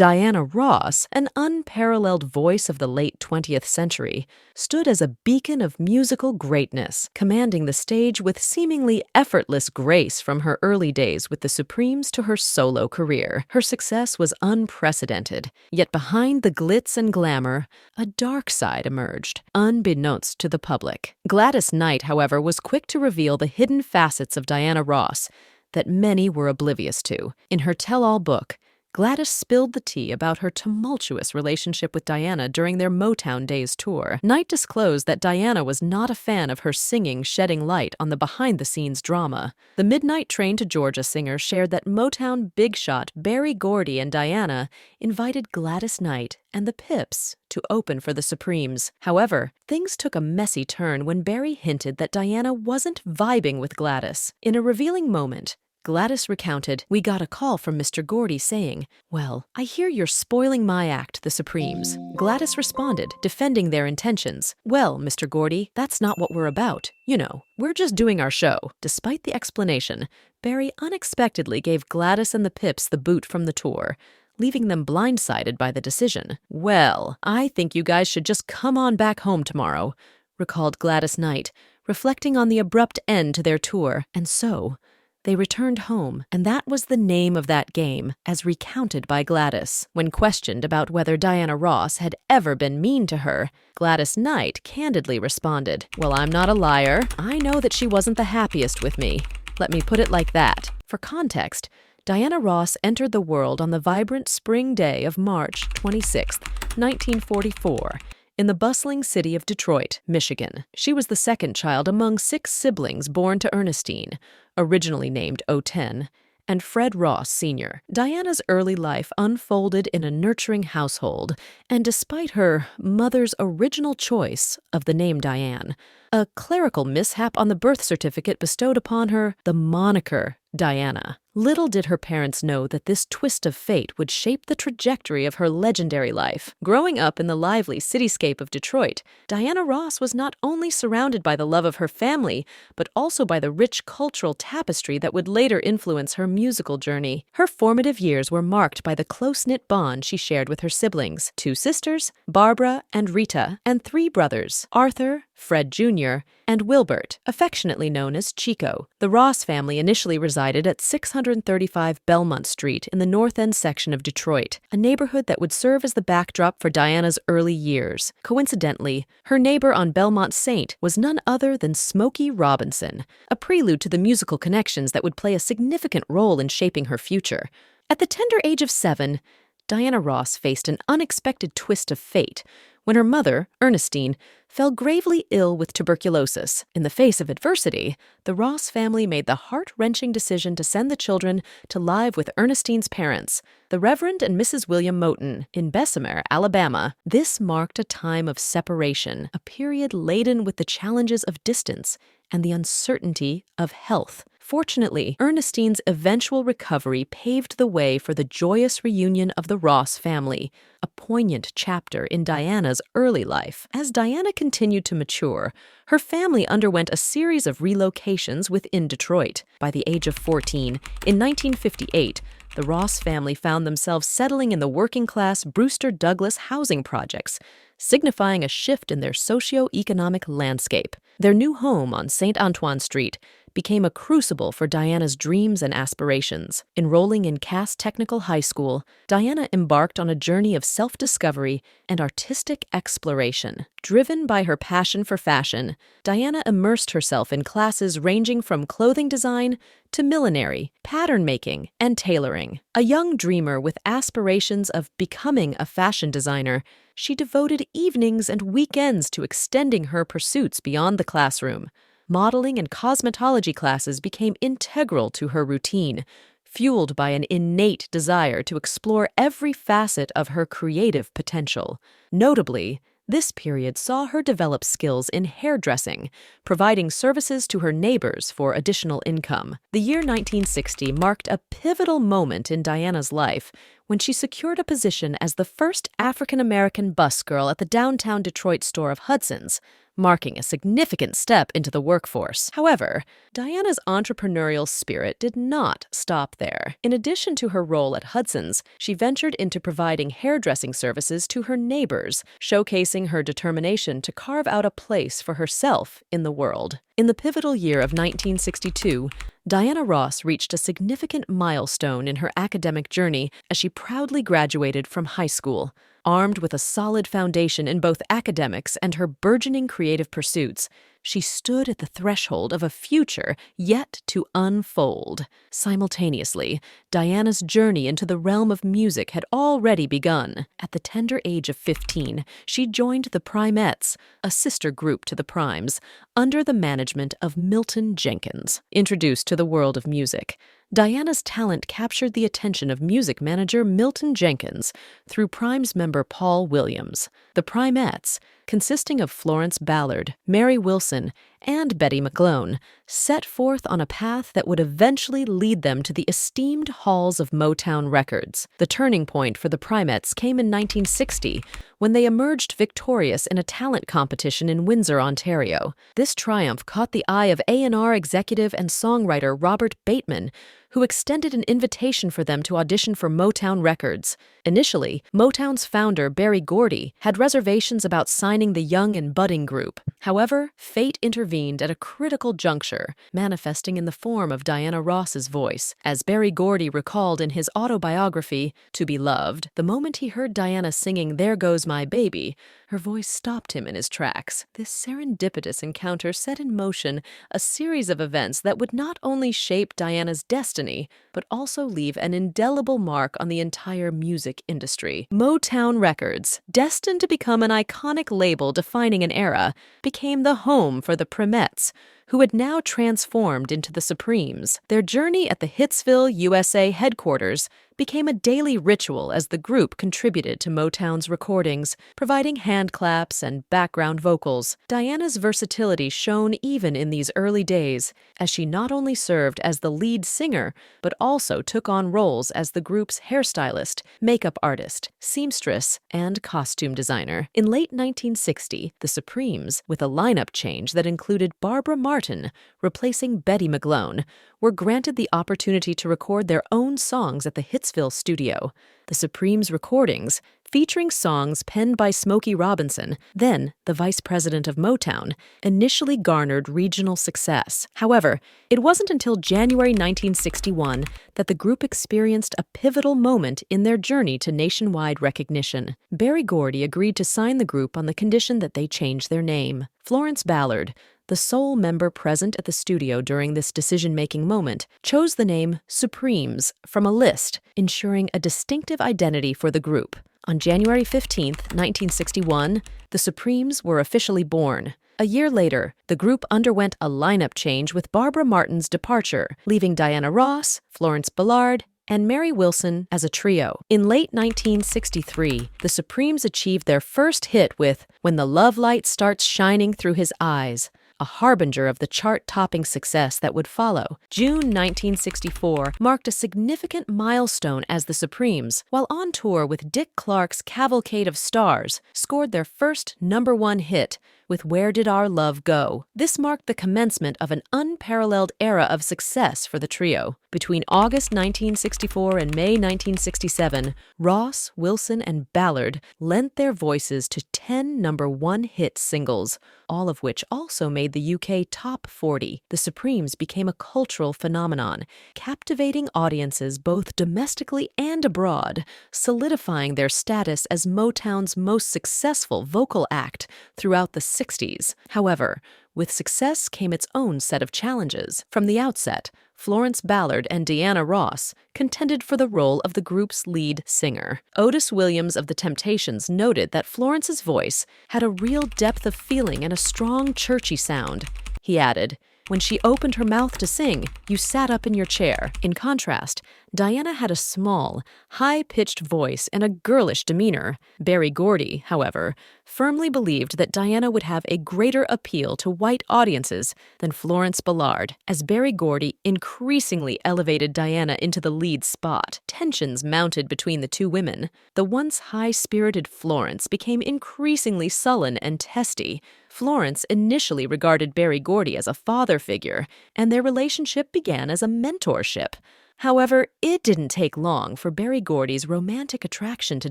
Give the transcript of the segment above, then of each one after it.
Diana Ross, an unparalleled voice of the late 20th century, stood as a beacon of musical greatness, commanding the stage with seemingly effortless grace from her early days with the Supremes to her solo career. Her success was unprecedented, yet behind the glitz and glamour, a dark side emerged, unbeknownst to the public. Gladys Knight, however, was quick to reveal the hidden facets of Diana Ross that many were oblivious to. In her tell-all book, Gladys spilled the tea about her tumultuous relationship with Diana during their Motown Days tour. Knight disclosed that Diana was not a fan of her singing shedding light on the behind-the-scenes drama. The Midnight Train to Georgia singer shared that Motown big shot Berry Gordy and Diana invited Gladys Knight and the Pips to open for the Supremes. However, things took a messy turn when Berry hinted that Diana wasn't vibing with Gladys. In a revealing moment, Gladys recounted, "We got a call from Mr. Gordy saying, 'Well, I hear you're spoiling my act, the Supremes.' Gladys responded, defending their intentions, 'Well, Mr. Gordy, that's not what we're about. You know, we're just doing our show.' Despite the explanation, Berry unexpectedly gave Gladys and the Pips the boot from the tour, leaving them blindsided by the decision. 'Well, I think you guys should just come on back home tomorrow,' recalled Gladys Knight, reflecting on the abrupt end to their tour. And so they returned home, and that was the name of that game, as recounted by Gladys. When questioned about whether Diana Ross had ever been mean to her, Gladys Knight candidly responded, 'Well, I'm not a liar. I know that she wasn't the happiest with me. Let me put it like that.' For context, Diana Ross entered the world on the vibrant spring day of March 26, 1944, in the bustling city of Detroit, Michigan. She was the second child among 6 siblings born to Ernestine, originally named O10, and Fred Ross Sr. Diana's early life unfolded in a nurturing household, and despite her mother's original choice of the name Diane, a clerical mishap on the birth certificate bestowed upon her the moniker Diana. Little did her parents know that this twist of fate would shape the trajectory of her legendary life. Growing up in the lively cityscape of Detroit, Diana Ross was not only surrounded by the love of her family, but also by the rich cultural tapestry that would later influence her musical journey. Her formative years were marked by the close-knit bond she shared with her siblings, 2 sisters, Barbara and Rita, and 3 brothers, Arthur, Fred Jr., and Wilbert, affectionately known as Chico. The Ross family initially resided at 635 Belmont Street in the North End section of Detroit, a neighborhood that would serve as the backdrop for Diana's early years. Coincidentally, her neighbor on Belmont Saint was none other than Smokey Robinson, a prelude to the musical connections that would play a significant role in shaping her future. At the tender age of 7, Diana Ross faced an unexpected twist of fate when her mother, Ernestine, fell gravely ill with tuberculosis. In the face of adversity, the Ross family made the heart-wrenching decision to send the children to live with Ernestine's parents, the Reverend and Mrs. William Moten, in Bessemer, Alabama. This marked a time of separation, a period laden with the challenges of distance and the uncertainty of health. Fortunately, Ernestine's eventual recovery paved the way for the joyous reunion of the Ross family, a poignant chapter in Diana's early life. As Diana continued to mature, her family underwent a series of relocations within Detroit. By the age of 14, in 1958, the Ross family found themselves settling in the working-class Brewster Douglas housing projects, signifying a shift in their socio-economic landscape. Their new home on St. Antoine Street became a crucible for Diana's dreams and aspirations. Enrolling in Cass Technical High School, Diana embarked on a journey of self-discovery and artistic exploration. Driven by her passion for fashion, Diana immersed herself in classes ranging from clothing design to millinery, pattern making, and tailoring. A young dreamer with aspirations of becoming a fashion designer, she devoted evenings and weekends to extending her pursuits beyond the classroom. Modeling and cosmetology classes became integral to her routine, fueled by an innate desire to explore every facet of her creative potential. Notably, this period saw her develop skills in hairdressing, providing services to her neighbors for additional income. The year 1960 marked a pivotal moment in Diana's life when she secured a position as the first African-American busgirl at the downtown Detroit store of Hudson's, marking a significant step into the workforce. However, Diana's entrepreneurial spirit did not stop there. In addition to her role at Hudson's, she ventured into providing hairdressing services to her neighbors, showcasing her determination to carve out a place for herself in the world. In the pivotal year of 1962, Diana Ross reached a significant milestone in her academic journey as she proudly graduated from high school. Armed with a solid foundation in both academics and her burgeoning creative pursuits, she stood at the threshold of a future yet to unfold. Simultaneously, Diana's journey into the realm of music had already begun. At the tender age of 15, she joined the Primettes, a sister group to the Primes, under the management of Milton Jenkins. Introduced to the world of music, Diana's talent captured the attention of music manager Milton Jenkins through Primes member Paul Williams. The Primettes, consisting of Florence Ballard, Mary Wilson, and Betty McClone, set forth on a path that would eventually lead them to the esteemed halls of Motown Records. The turning point for the Primettes came in 1960, when they emerged victorious in a talent competition in Windsor, Ontario. This triumph caught the eye of A&R executive and songwriter Robert Bateman, who extended an invitation for them to audition for Motown Records. Initially, Motown's founder, Berry Gordy, had reservations about signing the young and budding group. However, fate intervened at a critical juncture, manifesting in the form of Diana Ross's voice. As Berry Gordy recalled in his autobiography, To Be Loved, the moment he heard Diana singing There Goes My Baby, her voice stopped him in his tracks. This serendipitous encounter set in motion a series of events that would not only shape Diana's destiny, but also leave an indelible mark on the entire music industry. Motown Records, destined to become an iconic label defining an era, became the home for the Primettes, who had now transformed into the Supremes. Their journey at the Hitsville, USA headquarters became a daily ritual as the group contributed to Motown's recordings, providing hand claps and background vocals. Diana's versatility shone even in these early days, as she not only served as the lead singer, but also took on roles as the group's hairstylist, makeup artist, seamstress, and costume designer. In late 1960, the Supremes, with a lineup change that included Barbara Martin replacing Betty McClone, were granted the opportunity to record their own songs at the Hitsville studio. The Supremes' recordings, featuring songs penned by Smokey Robinson, then the vice president of Motown, initially garnered regional success. However, it wasn't until January 1961 that the group experienced a pivotal moment in their journey to nationwide recognition. Berry Gordy agreed to sign the group on the condition that they change their name. Florence Ballard, the sole member present at the studio during this decision-making moment, chose the name Supremes from a list, ensuring a distinctive identity for the group. On January 15, 1961, the Supremes were officially born. A year later, the group underwent a lineup change with Barbara Martin's departure, leaving Diana Ross, Florence Ballard, and Mary Wilson as a trio. In late 1963, the Supremes achieved their first hit with When the Love Light Starts Shining Through His Eyes, a harbinger of the chart-topping success that would follow. June 1964 marked a significant milestone as the Supremes, while on tour with Dick Clark's Cavalcade of Stars, scored their first #1 hit with Where Did Our Love Go? This marked the commencement of an unparalleled era of success for the trio. Between August 1964 and May 1967, Ross, Wilson, and Ballard lent their voices to 10 #1 hit singles, all of which also made the UK Top 40. The Supremes became a cultural phenomenon, captivating audiences both domestically and abroad, solidifying their status as Motown's most successful vocal act throughout the 60s. However, with success came its own set of challenges. From the outset, Florence Ballard and Diana Ross contended for the role of the group's lead singer. Otis Williams of The Temptations noted that Florence's voice had a real depth of feeling and a strong, churchy sound. He added, When she opened her mouth to sing, you sat up in your chair. In contrast, Diana had a small, high-pitched voice and a girlish demeanor. Berry Gordy, however, firmly believed that Diana would have a greater appeal to white audiences than Florence Ballard, as Berry Gordy increasingly elevated Diana into the lead spot. Tensions mounted between the two women. The once high-spirited Florence became increasingly sullen and testy. Florence initially regarded Berry Gordy as a father figure, and their relationship began as a mentorship. However, it didn't take long for Berry Gordy's romantic attraction to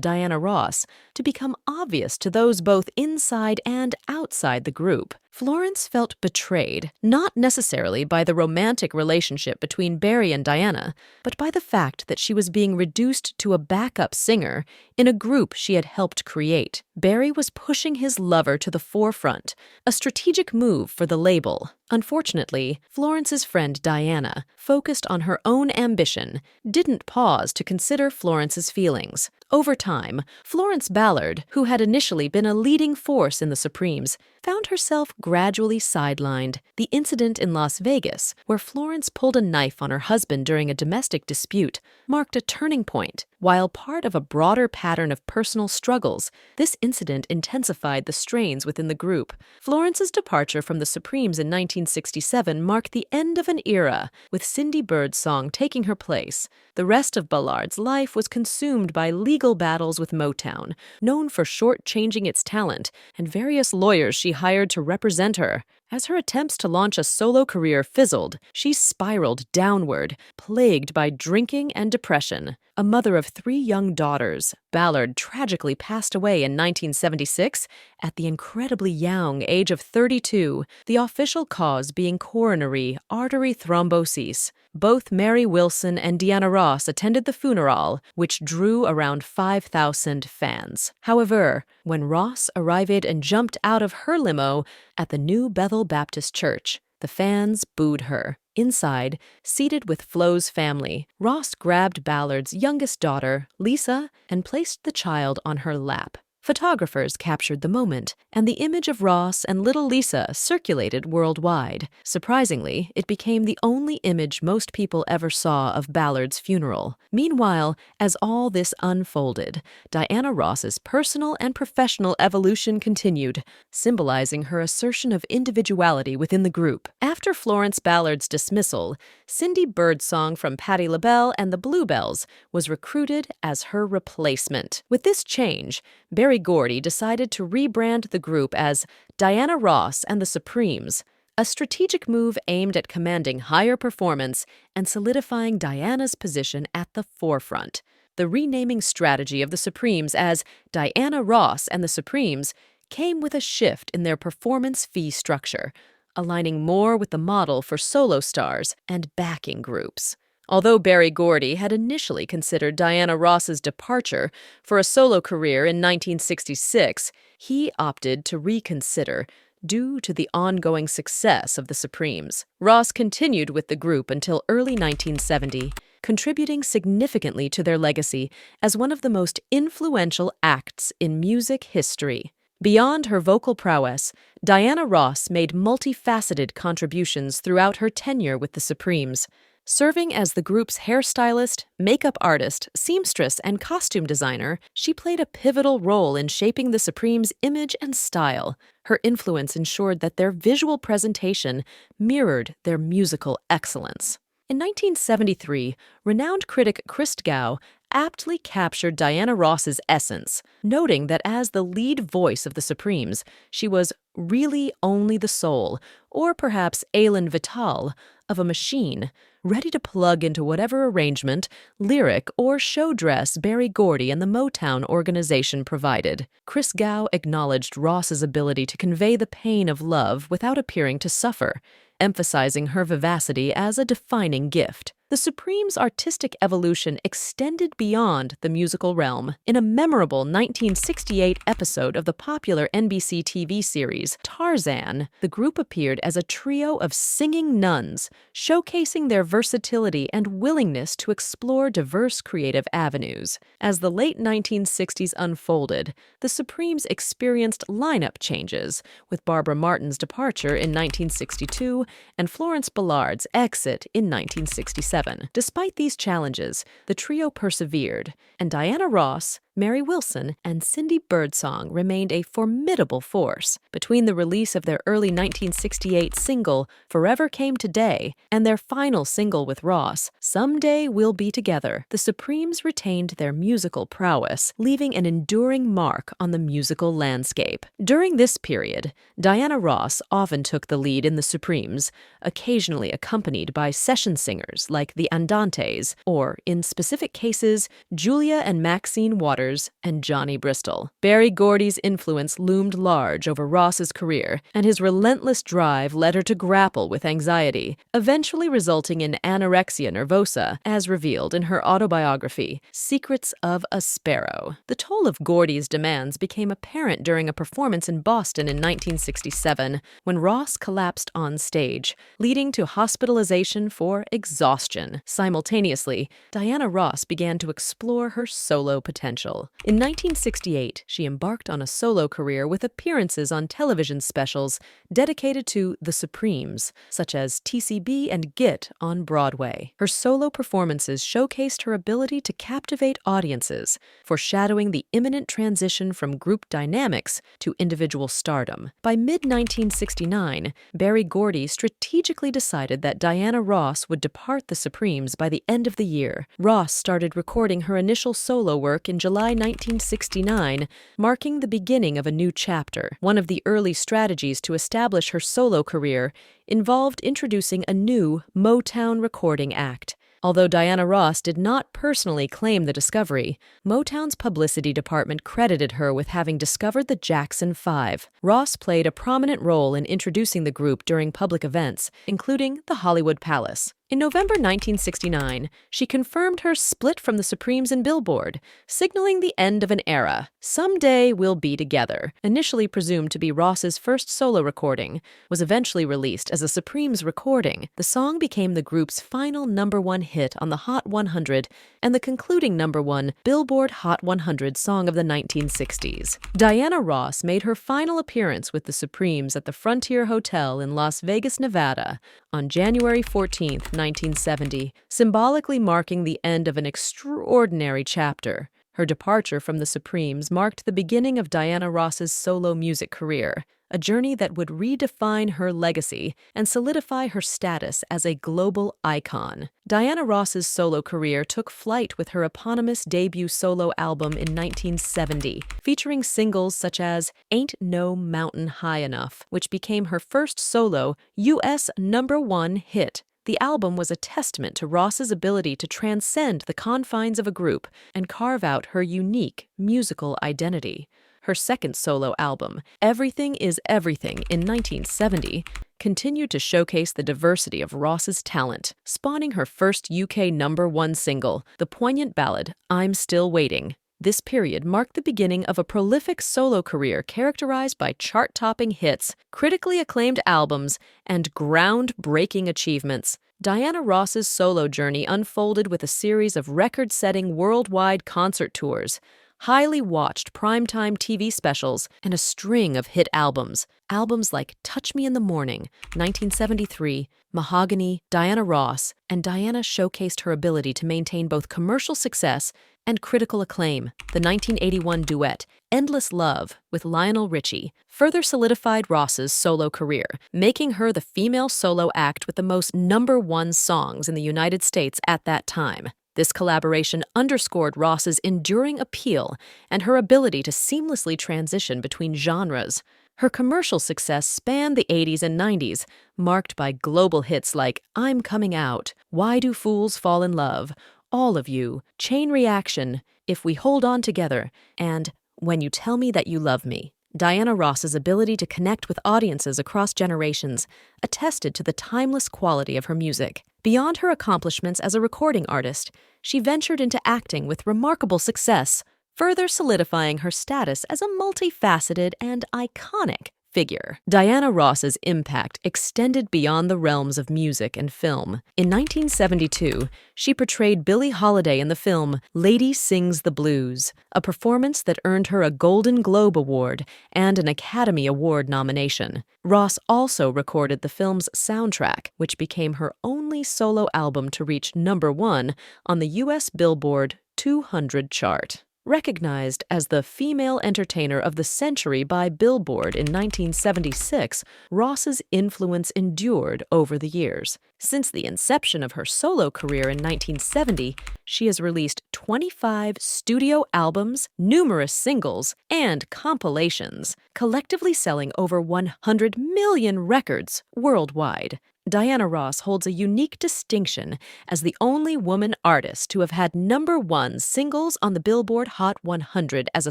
Diana Ross to become obvious to those both inside and outside the group. Florence felt betrayed, not necessarily by the romantic relationship between Berry and Diana, but by the fact that she was being reduced to a backup singer in a group she had helped create. Berry was pushing his lover to the forefront, a strategic move for the label. Unfortunately, Florence's friend Diana, focused on her own ambition, didn't pause to consider Florence's feelings. Over time, Florence Ballard, who had initially been a leading force in the Supremes, found herself gradually sidelined. The incident in Las Vegas, where Florence pulled a knife on her husband during a domestic dispute, marked a turning point. While part of a broader pattern of personal struggles, this incident intensified the strains within the group. Florence's departure from the Supremes in 1967 marked the end of an era, with Cindy Birdsong taking her place. The rest of Ballard's life was consumed by legal battles with Motown, known for shortchanging its talent, and various lawyers she hired to represent her. As her attempts to launch a solo career fizzled, she spiraled downward, plagued by drinking and depression. A mother of 3 young daughters, Ballard tragically passed away in 1976 at the incredibly young age of 32, the official cause being coronary artery thrombosis. Both Mary Wilson and Diana Ross attended the funeral, which drew around 5,000 fans. However, when Ross arrived and jumped out of her limo at the New Bethel Baptist Church, the fans booed her. Inside, seated with Flo's family, Ross grabbed Ballard's youngest daughter, Lisa, and placed the child on her lap. Photographers captured the moment, and the image of Ross and little Lisa circulated worldwide. Surprisingly, it became the only image most people ever saw of Ballard's funeral. Meanwhile, as all this unfolded, Diana Ross's personal and professional evolution continued, symbolizing her assertion of individuality within the group. After Florence Ballard's dismissal, Cindy Birdsong from Patti LaBelle and the Bluebells was recruited as her replacement. With this change, Berry Gordy decided to rebrand the group as Diana Ross and the Supremes, a strategic move aimed at commanding higher performance and solidifying Diana's position at the forefront. The renaming strategy of the Supremes as Diana Ross and the Supremes came with a shift in their performance fee structure, aligning more with the model for solo stars and backing groups. Although Berry Gordy had initially considered Diana Ross's departure for a solo career in 1966, he opted to reconsider due to the ongoing success of the Supremes. Ross continued with the group until early 1970, contributing significantly to their legacy as one of the most influential acts in music history. Beyond her vocal prowess, Diana Ross made multifaceted contributions throughout her tenure with the Supremes. Serving as the group's hairstylist, makeup artist, seamstress, and costume designer, she played a pivotal role in shaping the Supremes' image and style. Her influence ensured that their visual presentation mirrored their musical excellence. In 1973, renowned critic Christgau aptly captured Diana Ross's essence, noting that as the lead voice of the Supremes, she was really only the soul, or perhaps élan vital, of a machine, ready to plug into whatever arrangement, lyric, or show dress Berry Gordy and the Motown organization provided. Christgau acknowledged Ross's ability to convey the pain of love without appearing to suffer, emphasizing her vivacity as a defining gift. The Supremes' artistic evolution extended beyond the musical realm. In a memorable 1968 episode of the popular NBC TV series Tarzan, the group appeared as a trio of singing nuns, showcasing their versatility and willingness to explore diverse creative avenues. As the late 1960s unfolded, the Supremes experienced lineup changes, with Barbara Martin's departure in 1962 and Florence Ballard's exit in 1967. Despite these challenges, the trio persevered, and Diana Ross, Mary Wilson, and Cindy Birdsong remained a formidable force. Between the release of their early 1968 single, Forever Came Today, and their final single with Ross, Someday We'll Be Together, the Supremes retained their musical prowess, leaving an enduring mark on the musical landscape. During this period, Diana Ross often took the lead in the Supremes, occasionally accompanied by session singers like the Andantes, or, in specific cases, Julia and Maxine Waters and Johnny Bristol. Berry Gordy's influence loomed large over Ross's career, and his relentless drive led her to grapple with anxiety, eventually resulting in anorexia nervosa, as revealed in her autobiography, Secrets of a Sparrow. The toll of Gordy's demands became apparent during a performance in Boston in 1967, when Ross collapsed on stage, leading to hospitalization for exhaustion. Simultaneously, Diana Ross began to explore her solo potential. In 1968, she embarked on a solo career with appearances on television specials dedicated to the Supremes, such as TCB and Git on Broadway. Her solo performances showcased her ability to captivate audiences, foreshadowing the imminent transition from group dynamics to individual stardom. By mid-1969, Berry Gordy strategically decided that Diana Ross would depart the Supremes by the end of the year. Ross started recording her initial solo work in July 1969, marking the beginning of a new chapter. One of the early strategies to establish her solo career involved introducing a new Motown recording act. Although Diana Ross did not personally claim the discovery, Motown's publicity department credited her with having discovered the Jackson 5. Ross played a prominent role in introducing the group during public events, including the Hollywood Palace. In November 1969, she confirmed her split from the Supremes and Billboard, signaling the end of an era. Someday We'll Be Together, initially presumed to be Ross's first solo recording, was eventually released as a Supremes recording. The song became the group's final #1 hit on the Hot 100 and the concluding #1 Billboard Hot 100 song of the 1960s. Diana Ross made her final appearance with the Supremes at the Frontier Hotel in Las Vegas, Nevada, on January 14, 1970, symbolically marking the end of an extraordinary chapter. Her departure from the Supremes marked the beginning of Diana Ross's solo music career, a journey that would redefine her legacy and solidify her status as a global icon. Diana Ross's solo career took flight with her eponymous debut solo album in 1970, featuring singles such as Ain't No Mountain High Enough, which became her first solo U.S. #1 hit. The album was a testament to Ross's ability to transcend the confines of a group and carve out her unique musical identity. Her second solo album, Everything is Everything, in 1970, continued to showcase the diversity of Ross's talent, spawning her first UK #1 single, the poignant ballad I'm Still Waiting. This period marked the beginning of a prolific solo career characterized by chart-topping hits, critically acclaimed albums, and groundbreaking achievements. Diana Ross's solo journey unfolded with a series of record-setting worldwide concert tours, highly watched primetime TV specials, and a string of hit albums. Albums like Touch Me in the Morning, 1973, Mahogany, Diana Ross, and Diana showcased her ability to maintain both commercial success and critical acclaim. The 1981 duet, Endless Love, with Lionel Richie, further solidified Ross's solo career, making her the female solo act with the most #1 songs in the United States at that time. This collaboration underscored Ross's enduring appeal and her ability to seamlessly transition between genres. Her commercial success spanned the 80s and 90s, marked by global hits like I'm Coming Out, Why Do Fools Fall in Love, All of You, Chain Reaction, If We Hold On Together, and When You Tell Me That You Love Me. Diana Ross's ability to connect with audiences across generations attested to the timeless quality of her music. Beyond her accomplishments as a recording artist, she ventured into acting with remarkable success, further solidifying her status as a multifaceted and iconic figure. Diana Ross's impact extended beyond the realms of music and film. In 1972, she portrayed Billie Holiday in the film Lady Sings the Blues, a performance that earned her a Golden Globe Award and an Academy Award nomination. Ross also recorded the film's soundtrack, which became her only solo album to reach #1 on the U.S. Billboard 200 chart. Recognized as the Female Entertainer of the Century by Billboard in 1976, Ross's influence endured over the years. Since the inception of her solo career in 1970, she has released 25 studio albums, numerous singles, and compilations, collectively selling over 100 million records worldwide. Diana Ross holds a unique distinction as the only woman artist to have had #1 singles on the Billboard Hot 100 as a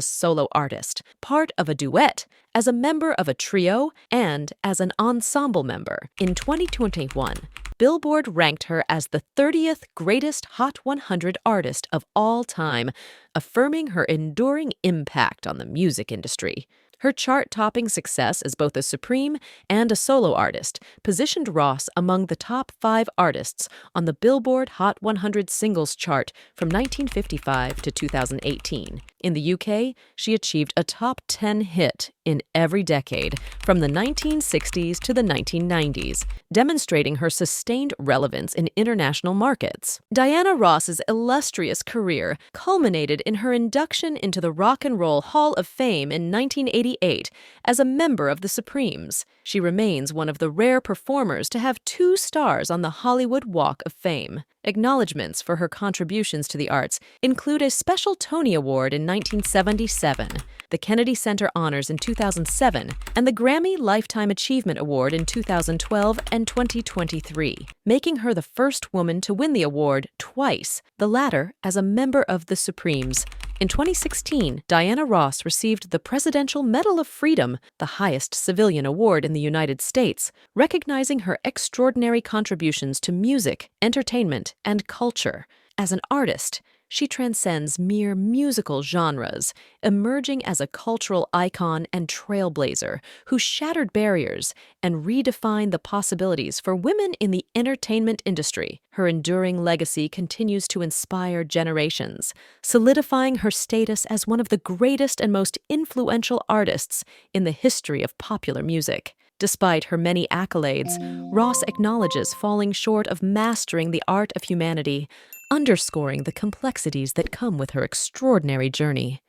solo artist, part of a duet, as a member of a trio, and as an ensemble member. In 2021, Billboard ranked her as the 30th greatest Hot 100 artist of all time, affirming her enduring impact on the music industry. Her chart-topping success as both a supreme and a solo artist positioned Ross among the top 5 artists on the Billboard Hot 100 singles chart from 1955 to 2018. In the UK, she achieved a top 10 hit in every decade, from the 1960s to the 1990s, demonstrating her sustained relevance in international markets. Diana Ross's illustrious career culminated in her induction into the Rock and Roll Hall of Fame in 1988 as a member of the Supremes. She remains one of the rare performers to have 2 stars on the Hollywood Walk of Fame. Acknowledgments for her contributions to the arts include a special Tony Award in 1977, the Kennedy Center Honors in 2007, and the Grammy Lifetime Achievement Award in 2012 and 2023, making her the first woman to win the award twice, the latter as a member of the Supremes. In 2016, Diana Ross received the Presidential Medal of Freedom, the highest civilian award in the United States, recognizing her extraordinary contributions to music, entertainment, and culture. As an artist, she transcends mere musical genres, emerging as a cultural icon and trailblazer who shattered barriers and redefined the possibilities for women in the entertainment industry. Her enduring legacy continues to inspire generations, solidifying her status as one of the greatest and most influential artists in the history of popular music. Despite her many accolades, Ross acknowledges falling short of mastering the art of humanity, underscoring the complexities that come with her extraordinary journey.